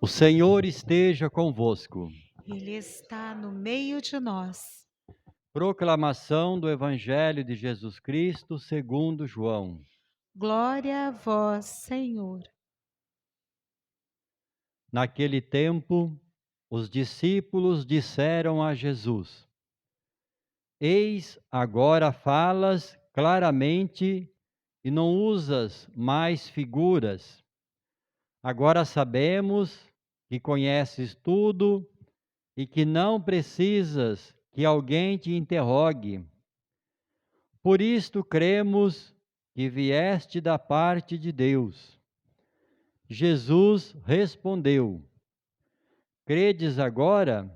O Senhor esteja convosco. Ele está no meio de nós. Proclamação do Evangelho de Jesus Cristo segundo João. Glória a vós, Senhor. Naquele tempo, os discípulos disseram a Jesus: Eis, agora falas claramente e não usas mais figuras. Agora sabemos que conheces tudo e que não precisas que alguém te interrogue. Por isto cremos que vieste da parte de Deus. Jesus respondeu: Credes agora?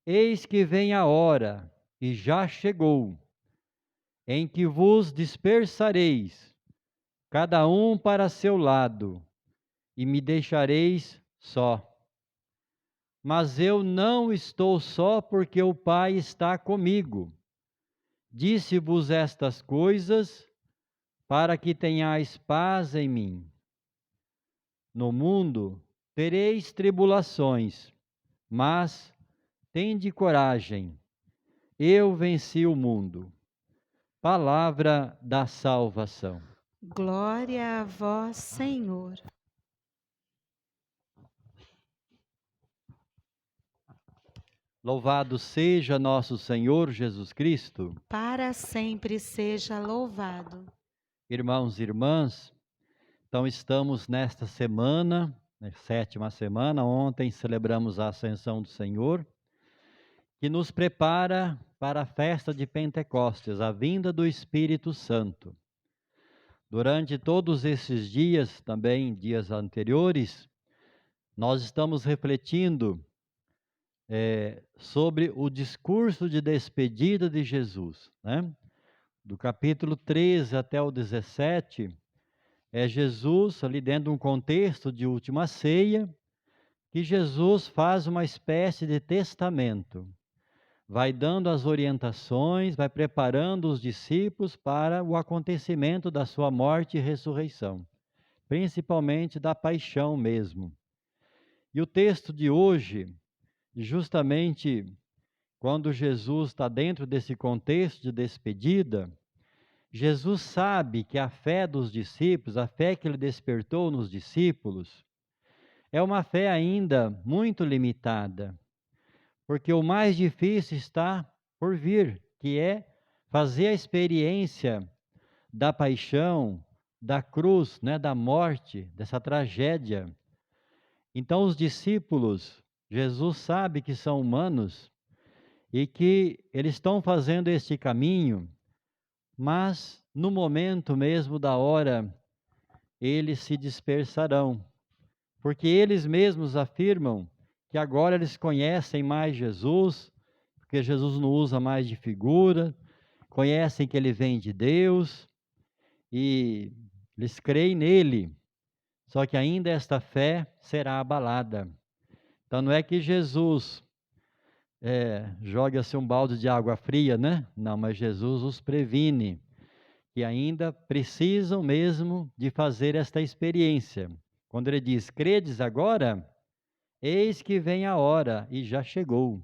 Eis que vem a hora, e já chegou, em que vos dispersareis, cada um para seu lado, e me deixareis só. Mas eu não estou só, porque o Pai está comigo. Disse-vos estas coisas para que tenhais paz em mim. No mundo tereis tribulações, mas tende coragem, eu venci o mundo. Palavra da salvação. Glória a vós, Senhor. Louvado seja nosso Senhor Jesus Cristo. Para sempre seja louvado. Irmãos e irmãs, então estamos nesta semana, sétima semana, ontem celebramos a Ascensão do Senhor, que nos prepara para a festa de Pentecostes, a vinda do Espírito Santo. Durante todos esses dias, também dias anteriores, nós estamos refletindo sobre o discurso de despedida de Jesus, né? Do capítulo 13 até o 17, é Jesus ali dentro de um contexto de última ceia, que Jesus faz uma espécie de testamento. Vai dando as orientações, vai preparando os discípulos para o acontecimento da sua morte e ressurreição, principalmente da paixão mesmo. E o texto de hoje, justamente quando Jesus está dentro desse contexto de despedida, Jesus sabe que a fé dos discípulos, a fé que ele despertou nos discípulos, é uma fé ainda muito limitada, porque o mais difícil está por vir, que é fazer a experiência da paixão, da cruz, né, da morte, dessa tragédia. Então os discípulos, Jesus sabe que são humanos e que eles estão fazendo este caminho, mas no momento mesmo da hora, eles se dispersarão, porque eles mesmos afirmam que agora eles conhecem mais Jesus, porque Jesus não usa mais de figura, conhecem que ele vem de Deus e eles creem nele, só que ainda esta fé será abalada. Então não é que Jesus joga-se um balde de água fria, né? Não, mas Jesus os previne que ainda precisam mesmo de fazer esta experiência. Quando ele diz, credes agora? Eis que vem a hora, e já chegou.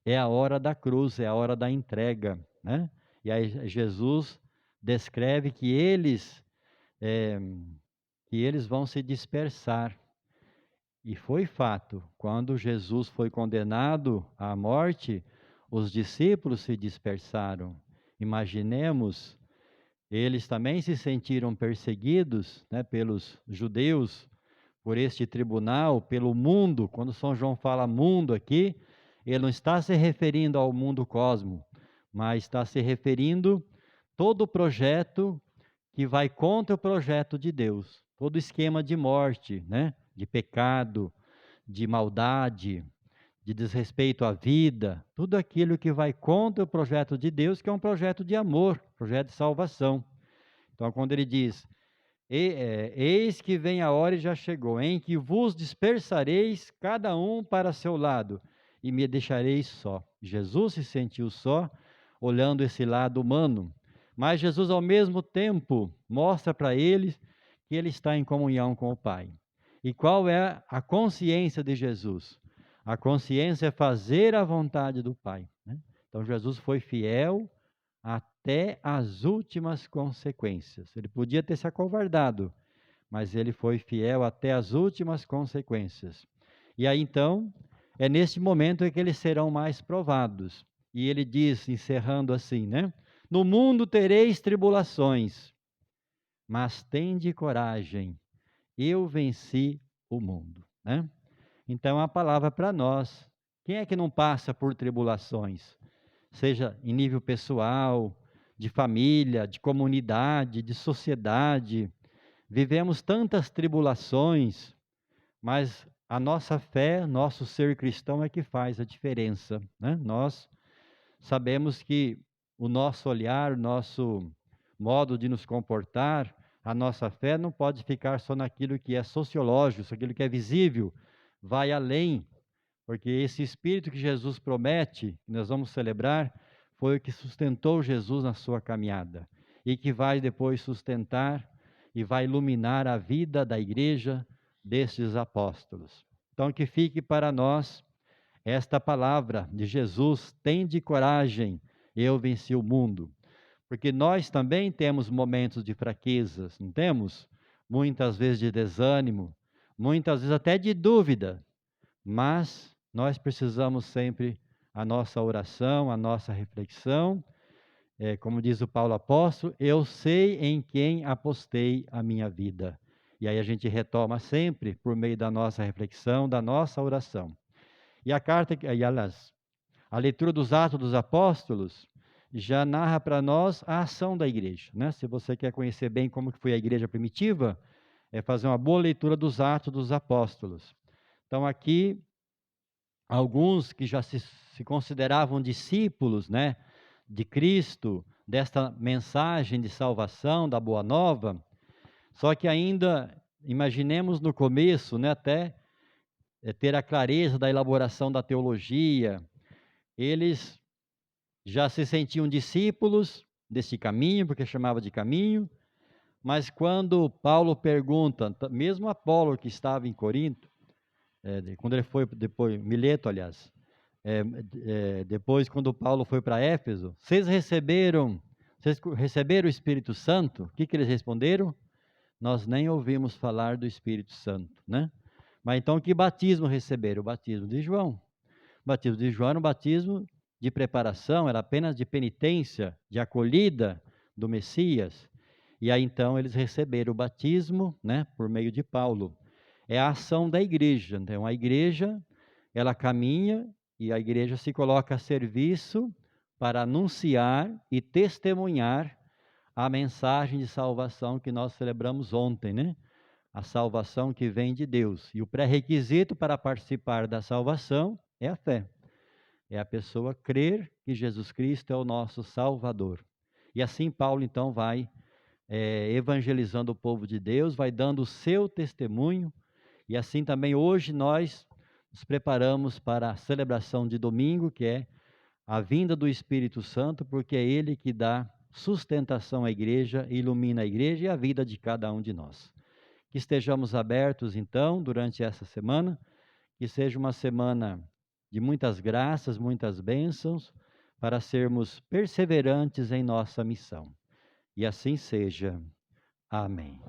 É a hora da cruz, é a hora da entrega, né? E aí Jesus descreve eh, que eles vão se dispersar. E foi fato, quando Jesus foi condenado à morte, os discípulos se dispersaram. Imaginemos, eles também se sentiram perseguidos, né, pelos judeus, por este tribunal, pelo mundo. Quando São João fala mundo aqui, ele não está se referindo ao mundo cosmo, mas está se referindo todo o projeto que vai contra o projeto de Deus, todo esquema de morte, né, de pecado, de maldade, de desrespeito à vida, tudo aquilo que vai contra o projeto de Deus, que é um projeto de amor, projeto de salvação. Então, quando ele diz, eis que vem a hora e já chegou, em que vos dispersareis, cada um para seu lado, e me deixareis só. Jesus se sentiu só, olhando esse lado humano, mas Jesus, ao mesmo tempo, mostra para eles que ele está em comunhão com o Pai. E qual é a consciência de Jesus? A consciência é fazer a vontade do Pai, né? Então Jesus foi fiel até as últimas consequências. Ele podia ter se acovardado, mas ele foi fiel até as últimas consequências. E aí então, é neste momento que eles serão mais provados. E ele diz, encerrando assim, né? No mundo tereis tribulações, mas tende coragem, eu venci o mundo, né? Então a palavra para nós, quem é que não passa por tribulações? Seja em nível pessoal, de família, de comunidade, de sociedade. Vivemos tantas tribulações, mas a nossa fé, nosso ser cristão é que faz a diferença, né? Nós sabemos que o nosso olhar, o nosso modo de nos comportar, a nossa fé não pode ficar só naquilo que é sociológico, aquilo que é visível, vai além, porque esse Espírito que Jesus promete, que nós vamos celebrar, foi o que sustentou Jesus na sua caminhada e que vai depois sustentar e vai iluminar a vida da igreja destes apóstolos. Então, que fique para nós esta palavra de Jesus: tende coragem, eu venci o mundo. Porque nós também temos momentos de fraquezas, não temos? Muitas vezes de desânimo, muitas vezes até de dúvida, mas nós precisamos sempre a nossa oração, a nossa reflexão. Como diz o Paulo apóstolo, eu sei em quem apostei a minha vida. E aí a gente retoma sempre por meio da nossa reflexão, da nossa oração. E a carta, aliás, a leitura dos Atos dos Apóstolos já narra para nós a ação da igreja, né? Se você quer conhecer bem como que foi a igreja primitiva, é fazer uma boa leitura dos Atos dos Apóstolos. Então aqui, alguns que já se consideravam discípulos, né, de Cristo, desta mensagem de salvação, da Boa Nova, só que ainda, imaginemos no começo, né, até ter a clareza da elaboração da teologia, eles já se sentiam discípulos desse caminho, porque chamava de caminho, mas quando Paulo pergunta, mesmo Apolo que estava em Corinto, quando ele foi depois, Mileto, aliás, depois quando Paulo foi para Éfeso, vocês receberam o Espírito Santo? O que eles responderam? Nós nem ouvimos falar do Espírito Santo, né? Mas então que batismo receberam? O batismo de João. O batismo de João era um batismo de preparação, era apenas de penitência, de acolhida do Messias. E aí então eles receberam o batismo, né, por meio de Paulo. É a ação da igreja. Então a igreja, ela caminha e a igreja se coloca a serviço para anunciar e testemunhar a mensagem de salvação que nós celebramos ontem, né? A salvação que vem de Deus. E o pré-requisito para participar da salvação é a fé. É a pessoa crer que Jesus Cristo é o nosso Salvador. E assim Paulo então vai evangelizando o povo de Deus, vai dando o seu testemunho. E assim também hoje nós nos preparamos para a celebração de domingo, que é a vinda do Espírito Santo, porque é Ele que dá sustentação à igreja, ilumina a igreja e a vida de cada um de nós. Que estejamos abertos então durante essa semana, que seja uma semana de muitas graças, muitas bênçãos, para sermos perseverantes em nossa missão. E assim seja. Amém.